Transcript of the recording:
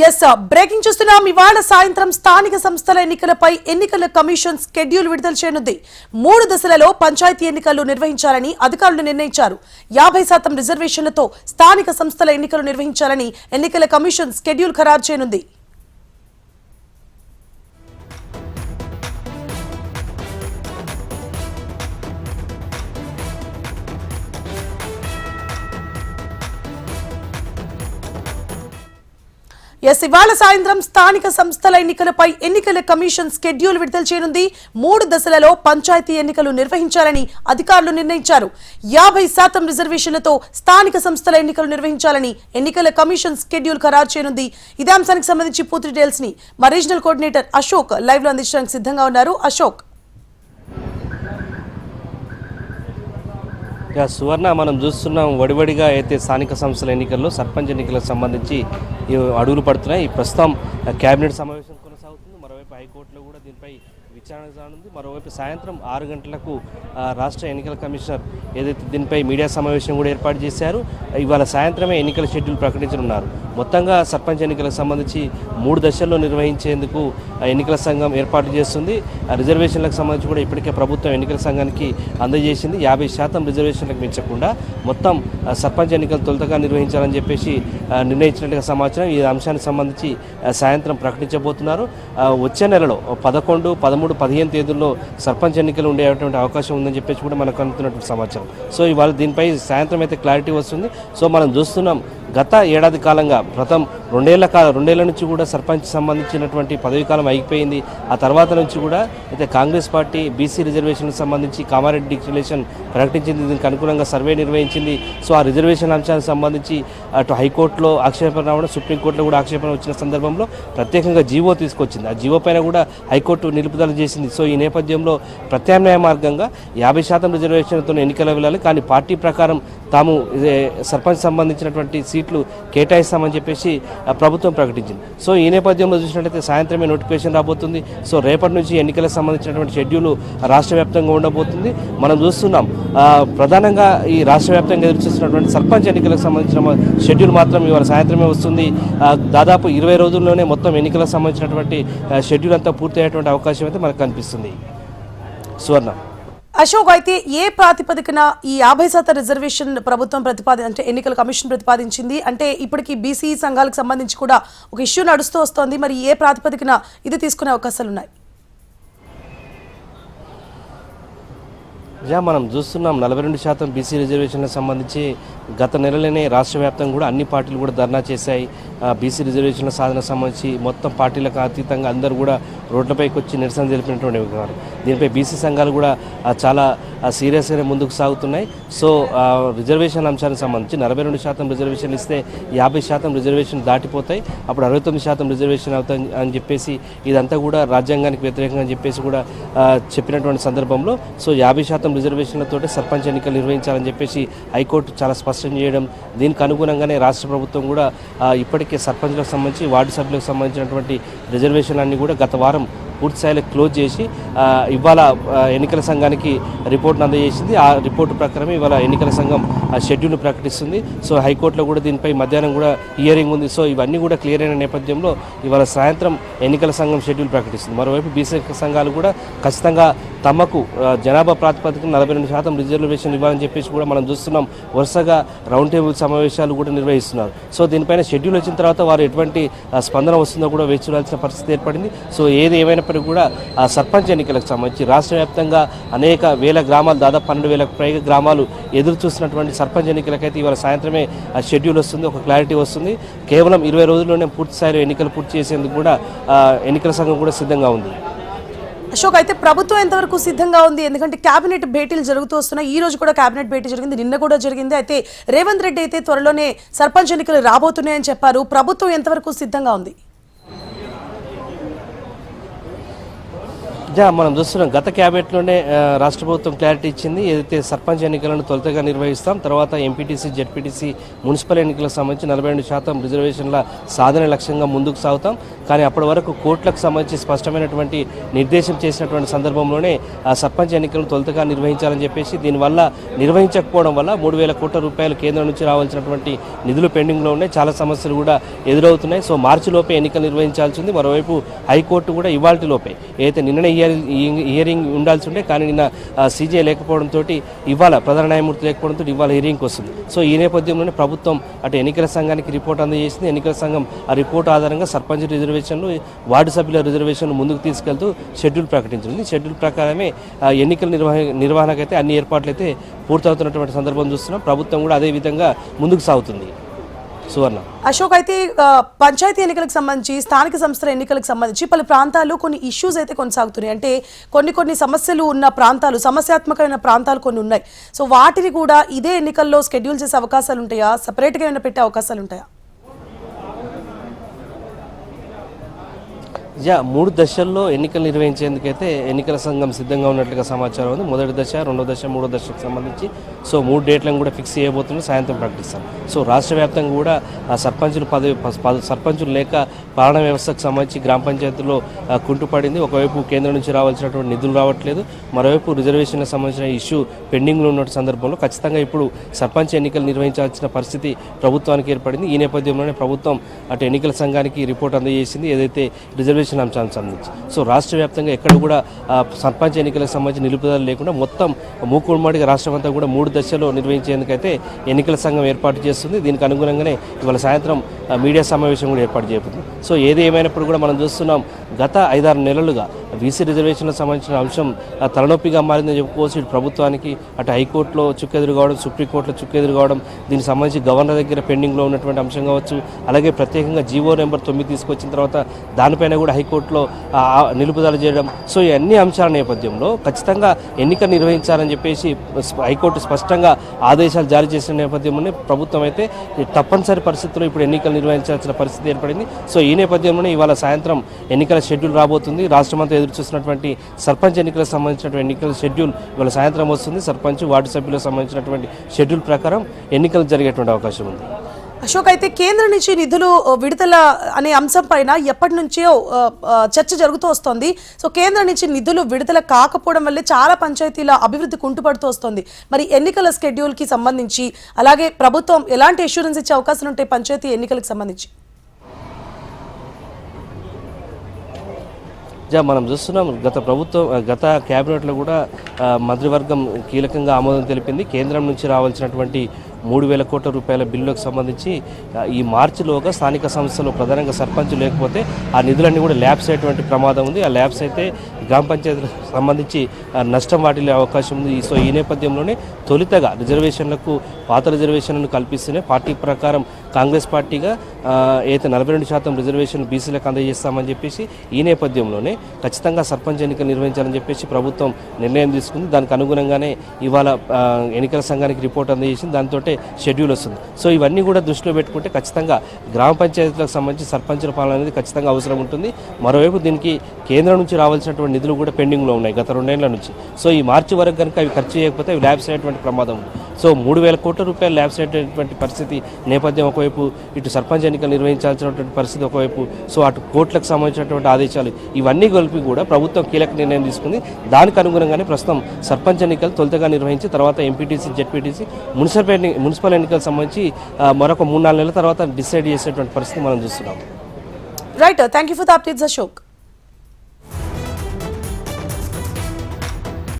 Yes breaking చూస్తున్నాం. ఇవాళ సాయంత్రం స్థానిక సంస్థల ఎన్నికలపై ఎన్నికల కమిషన్ షెడ్యూల్ విడుదల చేయనుంది. 3 దశలలో పంచాయతీ ఎన్నికలు నిర్వహించాలని అధికారులు నిర్ణయించారు. 50% రిజర్వేషన్లతో స్థానిక సంస్థల ఎన్నికలు నిర్వహించాలని ఎన్నికల కమిషన్ షెడ్యూల్ ఖరారు చేయనుంది. ఇవాళ సాయంత్రం స్థానిక సంస్థల ఎన్నికలపై ఎన్నికల కమిషన్ షెడ్యూల్ విడుదల చేయనుంది. 3 దశలలో పంచాయతీ ఎన్నికలు నిర్వహించాలని అధికారులు నిర్ణయించారు. 50% రిజర్వేషన్లతో స్థానిక సంస్థల ఎన్నికలు నిర్వహించాలని ఎన్నికల కమిషన్ షెడ్యూల్ ఖరారు చేయనుంది. ఇదే అంశానికి సంబంధించి పూర్తి డీటెయిల్స్ ని మా రీజనల్ కోఆర్డినేటర్ అశోక్ లైవ్ లో అందించడానికి సిద్ధంగా ఉన్నారు. అశోక్, సువర్ణ, మనం చూస్తున్నాం వడివడిగా అయితే స్థానిక సంస్థల ఎన్నికల్లో సర్పంచ్ ఎన్నికలకు సంబంధించి అడుగులు పడుతున్నాయి. ప్రస్తుతం కేబినెట్ సమావేశం కొనసాగుతుంది. మరోవైపు హైకోర్టులో కూడా దీనిపై విచారణ జరగనుంది. మరోవైపు సాయంత్రం 6 గంటలకు రాష్ట్ర ఎన్నికల కమిషనర్ ఏదైతే దీనిపై మీడియా సమావేశం కూడా ఏర్పాటు చేశారు. ఇవాళ సాయంత్రమే ఎన్నికల షెడ్యూల్ ప్రకటించనున్నారు. మొత్తంగా సర్పంచ్ ఎన్నికలకు సంబంధించి 3 దశల్లో నిర్వహించేందుకు ఎన్నికల సంఘం ఏర్పాటు చేస్తుంది. రిజర్వేషన్లకు సంబంధించి కూడా ఇప్పటికే ప్రభుత్వం ఎన్నికల సంఘానికి అందజేసింది. 50% రిజర్వేషన్లకు మించకుండా మొత్తం సర్పంచ్ ఎన్నికలు తొలుతగా నిర్వహించాలని చెప్పేసి నిర్ణయించినట్టుగా సమాచారం. ఈ అంశానికి సంబంధించి సాయంత్రం ప్రకటించబోతున్నారు. వచ్చే నెలలో 11, 13, 15 తేదీల్లో సర్పంచ్ ఎన్నికలు ఉండేటువంటి అవకాశం ఉందని చెప్పేసి కూడా మనకు అందుతున్నటువంటి సమాచారం. సో ఇవాళ దీనిపై సాయంత్రం అయితే క్లారిటీ వస్తుంది. సో మనం చూస్తున్నాం గత ఏడాది కాలంగా ప్రథం 2 ఏళ్ల నుంచి కూడా సర్పంచ్ సంబంధించినటువంటి పదవీ కాలం అయిపోయింది. ఆ తర్వాత నుంచి కూడా అయితే కాంగ్రెస్ పార్టీ బీసీ రిజర్వేషన్లకు సంబంధించి కామారెడ్డి డిక్లరేషన్ ప్రకటించింది. దీనికి అనుగుణంగా సర్వే నిర్వహించింది. సో ఆ రిజర్వేషన్ అంశానికి సంబంధించి అటు హైకోర్టులో ఆక్షేపణ రావడం, సుప్రీంకోర్టులో కూడా ఆక్షేపణ వచ్చిన సందర్భంలో ప్రత్యేకంగా జీవో తీసుకొచ్చింది. ఆ జీవో పైన కూడా హైకోర్టు నిలుపుదల చేసింది. సో ఈ నేపథ్యంలో ప్రత్యామ్నాయ మార్గంగా 50% రిజర్వేషన్తో ఎన్నికలు వెళ్ళాలి, కానీ పార్టీ ప్రకారం తాము సర్పంచ్ సంబంధించినటువంటి సీట్లు కేటాయిస్తామని చెప్పేసి ప్రభుత్వం ప్రకటించింది. సో ఈ నేపథ్యంలో చూసినట్లయితే సాయంత్రమే నోటిఫికేషన్ రాబోతుంది. సో రేపటి నుంచి ఎన్నికలకు సంబంధించినటువంటి షెడ్యూల్ రాష్ట్ర వ్యాప్తంగా ఉండబోతుంది. మనం చూస్తున్నాం ప్రధానంగా ఈ రాష్ట్ర వ్యాప్తంగా ఎదురు చూస్తున్నటువంటి సర్పంచ్ ఎన్నికలకు సంబంధించిన షెడ్యూల్ మాత్రం ఇవాళ సాయంత్రమే వస్తుంది. దాదాపు 20 రోజుల్లోనే మొత్తం ఎన్నికలకు సంబంధించినటువంటి షెడ్యూల్ అంతా పూర్తి అయ్యేటువంటి అవకాశం అయితే మనకు కనిపిస్తుంది. సువర్ణ, అశోక్, అయితే ఏ ప్రాతిపదికన ఈ 50% రిజర్వేషన్ ప్రభుత్వం అంటే ఎన్నికల కమిషన్ ప్రతిపాదించింది? అంటే ఇప్పటికీ బీసీ సంఘాలకు సంబంధించి కూడా ఒక ఇష్యూ నడుస్తూ వస్తోంది. మరి ఏ ప్రాతిపదికన ఇది తీసుకునే అవకాశాలు ఉన్నాయి? మనం చూస్తున్నాం 42% బీసీ రిజర్వేషన్లకు సంబంధించి గత నెలలోనే రాష్ట్ర వ్యాప్తంగా కూడా అన్ని పార్టీలు కూడా ధర్నా చేశాయి. బీసీ రిజర్వేషన్ల సాధనకు సంబంధించి మొత్తం పార్టీలకు అతీతంగా అందరూ కూడా రోడ్లపైకి వచ్చి నిరసన తెలిపినటువంటి వ్యవహారం. దీనిపై బీసీ సంఘాలు కూడా చాలా సీరియస్గానే ముందుకు సాగుతున్నాయి. సో రిజర్వేషన్ అంశానికి సంబంధించి 42% రిజర్వేషన్లు ఇస్తే 50% రిజర్వేషన్ దాటిపోతాయి, అప్పుడు 69% రిజర్వేషన్ అవుతాయి అని చెప్పేసి ఇదంతా కూడా రాజ్యాంగానికి వ్యతిరేకంగా అని చెప్పేసి కూడా చెప్పినటువంటి సందర్భంలో సో 50% రిజర్వేషన్లతో సర్పంచ్ ఎన్నికలు నిర్వహించాలని చెప్పేసి హైకోర్టు చాలా స్పష్టం చేయడం, దీనికి అనుగుణంగానే రాష్ట్ర ప్రభుత్వం కూడా ఇప్పటికే సర్పంచ్లకు సంబంధించి వార్డు సభ్యులకు సంబంధించినటువంటి రిజర్వేషన్లన్నీ కూడా గత వారం పూర్తి స్థాయిలో క్లోజ్ చేసి ఇవాళ ఎన్నికల సంఘానికి రిపోర్ట్ను అందజేసింది. ఆ రిపోర్టు ప్రకారమే ఇవాళ ఎన్నికల సంఘం షెడ్యూల్ను ప్రకటిస్తుంది. సో హైకోర్టులో కూడా దీనిపై మధ్యాహ్నం కూడా హియరింగ్ ఉంది. సో ఇవన్నీ కూడా క్లియర్ అయిన నేపథ్యంలో ఇవాళ సాయంత్రం ఎన్నికల సంఘం షెడ్యూల్ ప్రకటిస్తుంది. మరోవైపు బీసీ సంఘాలు కూడా ఖచ్చితంగా తమకు జనాభా ప్రాతిపదికన 42% రిజర్వేషన్ ఇవ్వాలని చెప్పేసి కూడా మనం చూస్తున్నాం. వరుసగా రౌండ్ టేబుల్ సమావేశాలు కూడా నిర్వహిస్తున్నారు. సో దీనిపైన షెడ్యూల్ వచ్చిన తర్వాత వారు ఎటువంటి స్పందన వస్తుందో కూడా వేచి చూడాల్సిన పరిస్థితి ఏర్పడింది. సో ఏది ఏమైనప్పటికీ కూడా సర్పంచ్ ఎన్నికలకు సంబంధించి రాష్ట్ర వ్యాప్తంగా అనేక వేల గ్రామాలు, దాదాపు 12,000కు పైగా గ్రామాలు ఎదురు చూస్తున్నటువంటి సర్పంచ్ ఎన్నికలకైతే ఇవాళ సాయంత్రమే షెడ్యూల్ వస్తుంది, ఒక క్లారిటీ వస్తుంది. కేవలం 20 రోజుల్లోనే పూర్తి స్థాయిలో ఎన్నికలు పూర్తి చేసేందుకు కూడా ఎన్నికల సంఘం కూడా సిద్ధంగా ఉంది. అశోక్, అయితే ప్రభుత్వం ఎంతవరకు సిద్ధంగా ఉంది? ఎందుకంటే కేబినెట్ భేటీలు జరుగుతూ వస్తున్నాయి. ఈ రోజు కూడా కేబినెట్ భేటీ జరిగింది, నిన్న కూడా జరిగింది. అయితే రేవంత్ రెడ్డి అయితే త్వరలోనే సర్పంచ్ ఎన్నికలు రాబోతున్నాయని చెప్పారు. ప్రభుత్వం ఎంతవరకు సిద్ధంగా ఉంది? మనం చూస్తున్నాం గత క్యాబినెట్లోనే రాష్ట్ర ప్రభుత్వం క్లారిటీ ఇచ్చింది. ఏదైతే సర్పంచ్ ఎన్నికలను తొలుతగా నిర్వహిస్తాం, తర్వాత ఎంపీటీసీ జెడ్పీటీసీ మున్సిపల్ ఎన్నికలకు సంబంధించి 42% రిజర్వేషన్ల సాధన లక్ష్యంగా ముందుకు సాగుతాం. కానీ అప్పటి వరకు కోర్టులకు సంబంధించి స్పష్టమైనటువంటి నిర్దేశం చేసినటువంటి సందర్భంలోనే ఆ సర్పంచ్ ఎన్నికలను తొలుతగా నిర్వహించాలని చెప్పేసి, దీనివల్ల నిర్వహించకపోవడం వల్ల 3,000 కోట్ల రూపాయలు కేంద్రం నుంచి రావాల్సినటువంటి నిధులు పెండింగ్లో ఉన్నాయి. చాలా సమస్యలు కూడా ఎదురవుతున్నాయి. సో మార్చి లోపే ఎన్నికలు నిర్వహించాల్సి ఉంది. మరోవైపు హైకోర్టు కూడా ఇవాల్టి లోపే ఏదైతే నిన్ననే హియరింగ్ ఉండాల్సి ఉండే, కానీ నిన్న సీజే లేకపోవడంతో ఇవాళ ప్రధాన న్యాయమూర్తి లేకపోవడంతో ఇవాళ హియరింగ్కి వస్తుంది. సో ఈ నేపథ్యంలోనే ప్రభుత్వం అటు ఎన్నికల సంఘానికి రిపోర్ట్ అందజేసింది. ఎన్నికల సంఘం ఆ రిపోర్ట్ ఆధారంగా సర్పంచ్ రిజర్వేషన్లు, వార్డు సభ్యుల రిజర్వేషన్లు ముందుకు తీసుకెళ్తూ షెడ్యూల్ ప్రకటించింది. షెడ్యూల్ ప్రకారమే ఎన్నికల నిర్వహణకైతే అన్ని ఏర్పాట్లు అయితే పూర్తవుతున్నటువంటి సందర్భం చూస్తున్నాం. ప్రభుత్వం కూడా అదే విధంగా ముందుకు సాగుతుంది. సువర్ణ. అశోక్, అయితే పంచాయతీ ఎన్నికలకు సంబంధించి, స్థానిక సంస్థల ఎన్నికలకు సంబంధించి పలు ప్రాంతాల్లో కొన్ని ఇష్యూస్ అయితే కొనసాగుతున్నాయి. అంటే కొన్ని సమస్యలు ఉన్న ప్రాంతాలు, సమస్యాత్మకమైన ప్రాంతాలు కొన్ని ఉన్నాయి. సో వాటిని కూడా ఇదే ఎన్నికల్లో షెడ్యూల్ చేసే అవకాశాలు ఉంటాయా? సపరేట్గా ఏమైనా పెట్టే అవకాశాలు ఉంటాయా? 3 దశల్లో ఎన్నికలు నిర్వహించేందుకైతే ఎన్నికల సంఘం సిద్ధంగా ఉన్నట్లుగా సమాచారం ఉంది. మొదటి దశ, 2వ దశ, 3వ దశకు సంబంధించి 3 డేట్లను కూడా ఫిక్స్ చేయబోతున్నారు. సాయంత్రం ప్రకటిస్తాం. సో రాష్ట్ర వ్యాప్తంగా కూడా సర్పంచులు లేక పాలనా వ్యవస్థకు సంబంధించి గ్రామ పంచాయతీల్లో కుంటుపడింది. ఒకవైపు కేంద్రం నుంచి రావాల్సినటువంటి నిధులు రావట్లేదు, మరోవైపు రిజర్వేషన్లకు సంబంధించిన ఇష్యూ పెండింగ్లో ఉన్న సందర్భంలో ఖచ్చితంగా ఇప్పుడు సర్పంచ్ ఎన్నికలు నిర్వహించాల్సిన పరిస్థితి ప్రభుత్వానికి ఏర్పడింది. ఈ నేపథ్యంలోనే ప్రభుత్వం అటు ఎన్నికల సంఘానికి రిపోర్ట్ అందజేసింది, ఏదైతే రిజర్వేషన్ అంశానికి సంబంధించి. సో రాష్ట్ర వ్యాప్తంగా ఎక్కడ కూడా సర్పంచ్ ఎన్నికలకు సంబంధించి నిలుపుదల లేకుండా మొత్తం మూకుమ్మడిగా రాష్ట్రమంతా కూడా 3 దశల్లో నిర్వహించేందుకైతే ఎన్నికల సంఘం ఏర్పాటు చేస్తుంది. దీనికి అనుగుణంగానే ఇవాళ సాయంత్రం మీడియా సమావేశం కూడా ఏర్పాటు చేయబోతుంది. సో ఏది ఏమైనప్పుడు కూడా మనం చూస్తున్నాం, గత 5-6 నెలలుగా బీసీ రిజర్వేషన్లకు సంబంధించిన అంశం తలనొప్పిగా మారిందని చెప్పుకోవచ్చు. ఇటు ప్రభుత్వానికి అటు హైకోర్టులో చుక్కెదురు కావడం, సుప్రీంకోర్టులో చుక్కెదురు కావడం, దీనికి సంబంధించి గవర్నర్ దగ్గర పెండింగ్లో ఉన్నటువంటి అంశం కావచ్చు. అలాగే ప్రత్యేకంగా జీవో నెంబర్ 9 తీసుకొచ్చిన తర్వాత దానిపైన కూడా హైకోర్టులో నిలుపుదల చేయడం. సో ఈ అన్ని అంశాల నేపథ్యంలో ఖచ్చితంగా ఎన్నిక నిర్వహించాలని చెప్పేసి హైకోర్టు స్పష్టంగా ఆదేశాలు జారీ చేసిన నేపథ్యంలోనే ప్రభుత్వం అయితే తప్పనిసరి పరిస్థితుల్లో ఇప్పుడు ఎన్నికలు నిర్వహించాల్సిన పరిస్థితి ఏర్పడింది. సో ఈ నేపథ్యంలోనే ఇవాళ సాయంత్రం ఎన్నికల షెడ్యూల్ రాబోతుంది. రాష్ట్రమంతా ఎదురు చూస్తున్నటువంటి సర్పంచ్ ఎన్నికలకు సంబంధించినటువంటి ఎన్నికల షెడ్యూల్ ఇవాళ సాయంత్రం వస్తుంది. సర్పంచ్, వార్డు సభ్యులకు సంబంధించినటువంటి షెడ్యూల్ ప్రకారం ఎన్నికలు జరిగేటువంటి అవకాశం ఉంది. అశోక్, అయితే కేంద్రం నుంచి నిధులు విడుదల అనే అంశం పైన ఎప్పటి నుంచో చర్చ జరుగుతూ వస్తుంది. సో కేంద్రం నుంచి నిధులు విడుదల కాకపోవడం వల్లే చాలా పంచాయతీల అభివృద్ధి కుంటుపడుతూ వస్తుంది. మరి ఎన్నికల షెడ్యూల్కి సంబంధించి, అలాగే ప్రభుత్వం ఎలాంటి అష్యూరెన్స్ ఇచ్చే అవకాశాలు ఉంటాయి పంచాయతీ ఎన్నికలకు సంబంధించి? మనం చూస్తున్నాం, గత క్యాబినెట్లో కూడా మంత్రివర్గం కీలకంగా ఆమోదం తెలిపింది. కేంద్రం నుంచి రావాల్సినటువంటి 3,000 కోట్ల రూపాయల బిల్లులకు సంబంధించి ఈ మార్చిలోగా స్థానిక సంస్థలో ప్రధానంగా సర్పంచ్ లేకపోతే ఆ నిధులన్నీ కూడా ల్యాబ్స్ అయ్యేటువంటి ప్రమాదం ఉంది. ఆ ల్యాబ్స్ అయితే గ్రామ పంచాయతీలకు సంబంధించి నష్టం వాటిల్లే అవకాశం ఉంది. సో ఈ నేపథ్యంలోనే తొలితగా రిజర్వేషన్లకు, పాత రిజర్వేషన్లను కల్పిస్తూనే పార్టీ ప్రకారం కాంగ్రెస్ పార్టీగా అయితే 42% రిజర్వేషన్ బీసీలకు అందజేస్తామని చెప్పేసి ఈ నేపథ్యంలోనే ఖచ్చితంగా సర్పంచ్ ఎన్నికలు నిర్వహించాలని చెప్పేసి ప్రభుత్వం నిర్ణయం తీసుకుంది. దానికి అనుగుణంగానే ఇవాళ ఎన్నికల సంఘానికి రిపోర్ట్ అందజేసింది. దాంతో షెడ్యూల్ వస్తుంది. సో ఇవన్నీ కూడా దృష్టిలో పెట్టుకుంటే ఖచ్చితంగా గ్రామ పంచాయతీలకు సంబంధించి సర్పంచుల పాలన అనేది ఖచ్చితంగా అవసరం ఉంటుంది. మరోవైపు దీనికి కేంద్రం నుంచి రావాల్సినటువంటి నిధులు కూడా పెండింగ్లో ఉన్నాయి గత 2 ఏళ్ల నుంచి. సో ఈ మార్చి వరకు కనుక అవి ఖర్చు చేయకపోతే అవి ల్యాబ్స్ అయ్యేటువంటి ప్రమాదం ఉంది. సో 3,000 కోట్ల రూపాయలు ల్యాబ్స్ అయ్యేటువంటి పరిస్థితి నేపథ్యం ఒకవైపు, ఇటు సర్పంచ్ ఎన్నికలు నిర్వహించాల్సినటువంటి పరిస్థితి ఒకవైపు, సో అటు కోర్టులకు సంబంధించినటువంటి ఆదేశాలు ఇవన్నీ కలిపి కూడా ప్రభుత్వం కీలక నిర్ణయం తీసుకుంది. దానికి అనుగుణంగానే ప్రస్తుతం సర్పంచ్ ఎన్నికలు తొలుతగా నిర్వహించి తర్వాత ఎంపీటీసీ, జెడ్పీటీసీ, మున్సిపల్ ఎన్నికలకు సంబంధించి మరొక 3-4 నెలల తర్వాత డిసైడ్ చేసేటువంటి పరిస్థితి మనం చూస్తున్నాం. Right, thank you for the updates Ashok.